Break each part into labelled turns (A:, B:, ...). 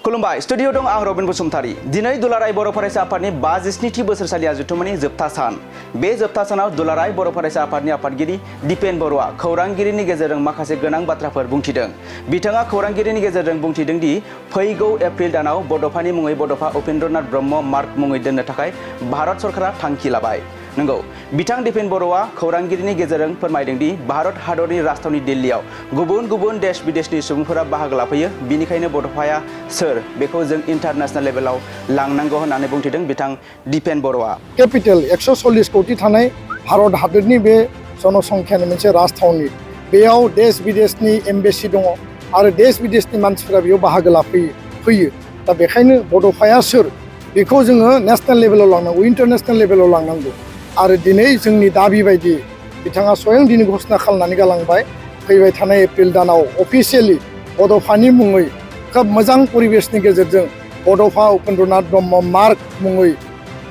A: खुलुमबाय स्टुडिअ दं आं रबिन बसुमतारी दिनै दुलाराय बर' फरायसा आफादनि 57थि बोसोरसालिया जथुम्मानि जोबथा सान बे जोबथा सानाव दुलाराय बर' फरायसा आफादनि आफादगिरि दिपेन बर'आ खौरांगिरिनि गेजेरजों माखासे गोनां बाथ्राफोर बुंथिदों। बिथाङा खौरांगिरिनि गेजेरजों बुंथिदों दि फैगौ एप्रिल दानाव बड'फानि मुङै बड'फा उपेन्द्रनाथ ब्रह्म मार्ग मुङै दोननो थाखाय भारत सरकारा थांखि लाबाय। नंगौ बिथां दिपेन बर'आ खौरांगिरिनि गेजेरजों फोरमायदों दि भारत हादरनि राजथावनि दिल्लीयाव गुबुन गुबुन देश विदेशनि सुबुंफोरा बाहागो लाफैयो, बिनिखायनो बड'फाया सोर बेखौ जों इन्टारनेशनेल लेभेलाव लांनांगौ होननानै बुंथिदों बिथां दिपेन बर'आ।
B: केपिटेल 140 कोटि थानाय भारत हादरनि बे जनसंख्यानि मोनसे राजथावनि, बेयाव देश विदेशनि एम्बेसि दङ आरो देश विदेशनि मानसिफोरा बेयाव बाहागो लाफैयो। दा बेखायनो बड'फाया सोर बेखौ जोङो नेशनेल लेभेलाव लांनांगौ, इन्टारनेशनेल लेभेलाव लांनांगौ। आरो दिनै जोंनि दाबि बायदि बिथाङा स्वयं दिनै घोषणा खालामनानै गालांबाय, फैबाय थानाय एप्रिल दानाव अफिसियेलि बड'फानि मुङै खोब मोजां परिबेशनि गेजेरजों बड'फा उपेन्द्रनाथ ब्रह्म मार्ग मुङै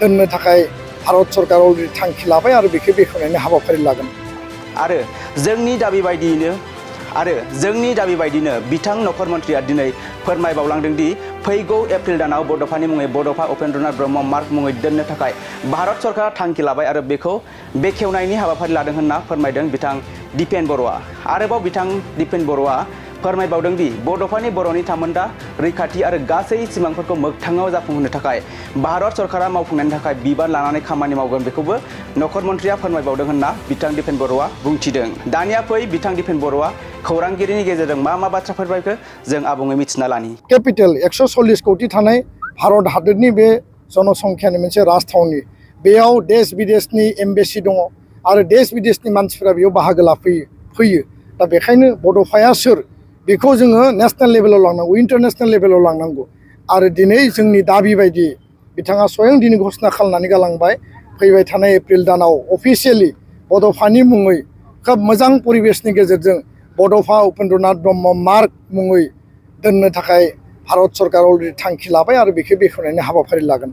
B: दोननो थाखाय भारत सरकारा थांखि लाबाय आरो बेखौ बेखेवनायनि हाबाफारि लागोन।
A: आरो जोंनि दाबि बायदिनो बिथां नखर मन्थ्रिया दिनै फोरमायबावलांदों दि फैगौ एप्रिल दानाव बड'फानि मुङै बड'फा उपेन्द्रनाथ ब्रह्म मार्ग मुङै दोननो थाखाय भारत सरकारा थांखि लाबाय आरो बेखौ बेखेवनायनि हाबाफारि लादों होनना फोरमायदों बिथां दिपेन बर'आ। आरोबाव बिथां दिपेन बर'आ फोरमायबावदों दि बड'फानि बर'नि थामोन्दा रैखाथि आरो गासै सिमांफोरखौ मोगथाङाव जाफुंहोनो थाखाय भारत सरकारा मावफुंनायनि थाखाय बिबान लानानै खामानि मावगोन, बेखौबो नखर मन्थ्रिया फोरमायबावदों होनना बिथां दिपेन बर'आ बुंथिदों। दानिया फै बिथां दिपेन बर'आ खौरांगिरिनि गेजेरजों मा बाथ्राफोर बायखो जों आबुङै मिथिना लानि।
B: केपिटेल 140 कोटि थानाय भारत हादरनि बे जनसंख्यानि मोनसे राजथावनि, बेयाव देश विदेशनि एम्बेसि दङ आरो देश विदेशनि मानसिफोरा बेयाव बाहागो लाफैयो। दा बेखायनो बड'फाया सोर बेखौ जोङो नेशनेल लेभेलाव लांनांगौ, इन्टारनेशनेल लेभेलाव लांनांगौ। आरो दिनै जोंनि दाबि बायदि बिथाङा स्वयं दिनै घोषणा खालामनानै गालांबाय, फैबाय थानाय एप्रिल दानाव अफिसियेलि बड'फानि मुङै खोब मोजां परिबेशनि गेजेरजों बड'फा उपेन्द्रनाथ ब्रह्म मार्ग मुङै दोननो थाखाय भारत सरकारा थांखि लाबाय आरो बेखौ बेखेवनायनि हाबाफारि लागोन।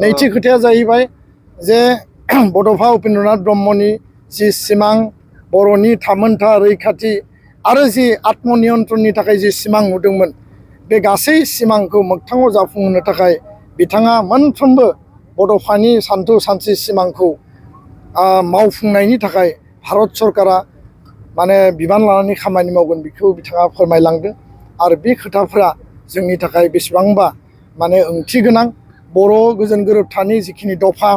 B: नैथि खोथाया जाहैबाय जे बड'फा उपेन्द्रनाथ ब्रह्मनि जि सिमां बर'नि थामोन्था रैखाथि आरो जि आत्मनियन्त्रणनि थाखाय जि सिमां नुदोंमोन, बे गासै सिमांखौ मोगथाङाव जाफुंहोनो थाखाय बिथाङा मोनफ्रोमबो बड'फानि सानथौ सानस्रि सिमांखौ मावफुंनायनि थाखाय भारत सरकारा बिबान लानानै खामानि मावगोन, बेखौ बिथाङा फोरमायलांदों। आरो बे खोथाफ्रा जोंनि थाखाय बेसेबांबा ओंथि गोनां। बर' गोजोन गोरोबथानि जिखिनि दफा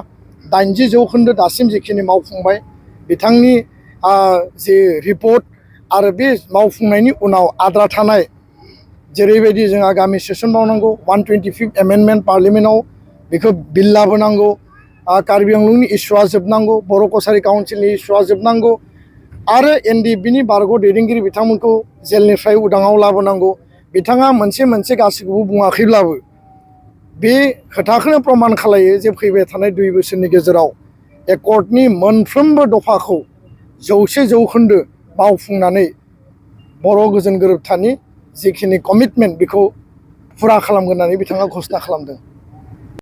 B: 80% दासिम जिखिनि मावफुंबाय, बिथांनि जि रिपर्ट आरो बे मावफुंनायनि उनाव आद्रा थानाय जेरैबायदि जोंहा गामि सेसन मावनांगौ, 125th एमेन्डमेन्ट पार्लियामेन्टआव बेखौ बिल लाबोनांगौ, कार्बि आंलंनि इस्युआ जोबनांगौ, बर' कसारि काउन्सिलनि इस्युआ जोबनांगौ आरो NDBनि बारग' दैदेनगिरि बिथांमोनखौ जेलनिफ्राय उदाङाव लाबोनांगौ। बिथाङा मोनसे गासैखौबो बुङाखैब्लाबो बे खोथाखौनो प्रमान खालायो जे फैबाय थानाय 2 बोसोरनि गेजेराव एकर्डनि मोनफ्रोमबो दफाखौ 100% मावफुंनानै बर' गोजोन गोरोबथानि जिखिनि कमिटमेन्ट बेखौ फुरा खालामगोन होननानै बिथाङा घोषणा खालामदों।